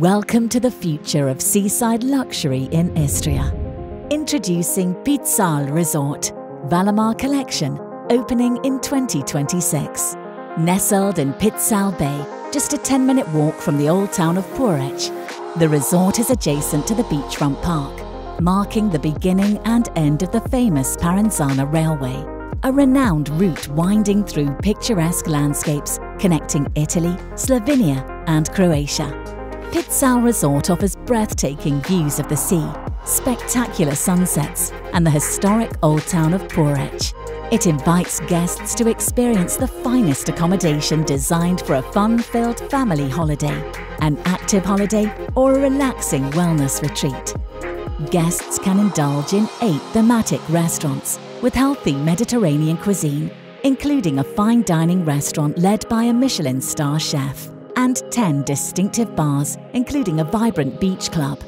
Welcome to the future of seaside luxury in Istria. Introducing Pizzal Resort, Valamar Collection, opening in 2026. Nestled in Pizzal Bay, just a 10-minute walk from the old town of Porec, the resort is adjacent to the beachfront park, marking the beginning and end of the famous Parenzana Railway, a renowned route winding through picturesque landscapes connecting Italy, Slovenia and Croatia. Pizzal Resort offers breathtaking views of the sea, spectacular sunsets and the historic old town of Porec. It invites guests to experience the finest accommodation designed for a fun-filled family holiday, an active holiday or a relaxing wellness retreat. Guests can indulge in 8 thematic restaurants with healthy Mediterranean cuisine, including a fine dining restaurant led by a Michelin star chef, and 10 distinctive bars, including a vibrant beach club.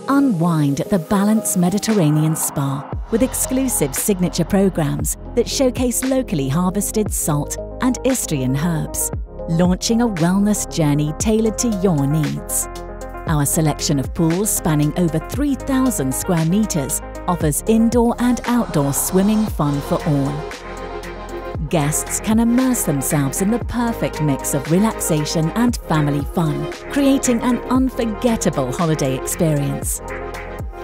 Unwind at the Balance Mediterranean Spa with exclusive signature programs that showcase locally harvested salt and Istrian herbs, launching a wellness journey tailored to your needs. Our selection of pools spanning over 3,000 square meters offers indoor and outdoor swimming fun for all. Guests can immerse themselves in the perfect mix of relaxation and family fun, creating an unforgettable holiday experience.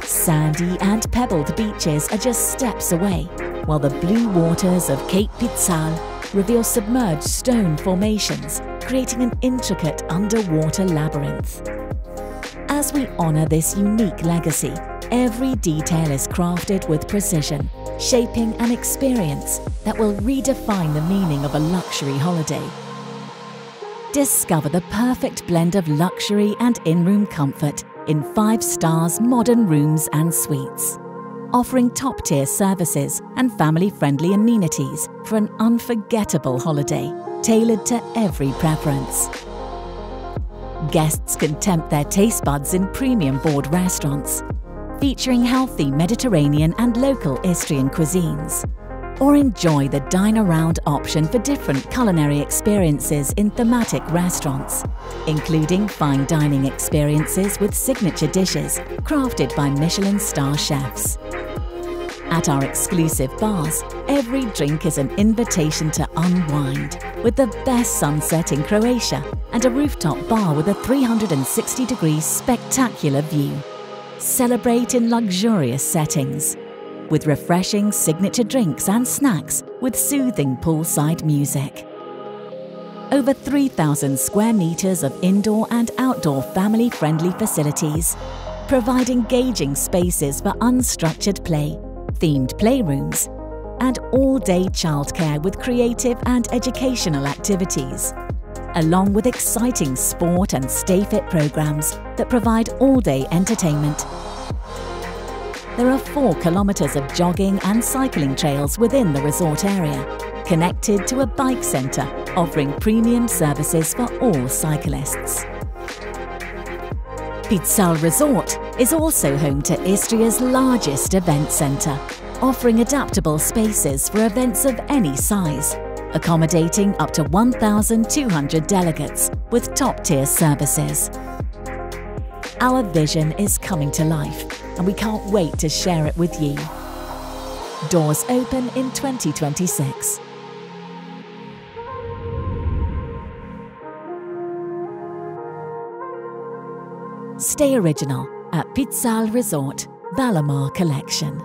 Sandy and pebbled beaches are just steps away, while the blue waters of Cape Pizzal reveal submerged stone formations, creating an intricate underwater labyrinth. As we honor this unique legacy, every detail is crafted with precision, shaping an experience that will redefine the meaning of a luxury holiday. Discover the perfect blend of luxury and in-room comfort in 5-star modern rooms and suites, offering top-tier services and family-friendly amenities for an unforgettable holiday tailored to every preference. Guests can tempt their taste buds in premium board restaurants, featuring healthy Mediterranean and local Istrian cuisines, or enjoy the dine-around option for different culinary experiences in thematic restaurants, including fine dining experiences with signature dishes crafted by Michelin star chefs. At our exclusive bars, every drink is an invitation to unwind, with the best sunset in Croatia and a rooftop bar with a 360-degree spectacular view. Celebrate in luxurious settings, with refreshing signature drinks and snacks with soothing poolside music. Over 3,000 square meters of indoor and outdoor family-friendly facilities provide engaging spaces for unstructured play, themed playrooms, and all-day childcare with creative and educational activities, along with exciting sport and stay-fit programs that provide all-day entertainment. There are 4 kilometers of jogging and cycling trails within the resort area, connected to a bike centre offering premium services for all cyclists. Pizzal Resort is also home to Istria's largest event centre, offering adaptable spaces for events of any size, accommodating up to 1,200 delegates with top-tier services. Our vision is coming to life, and we can't wait to share it with you. Doors open in 2026. Stay original at Pizzal Resort, Valamar Collection.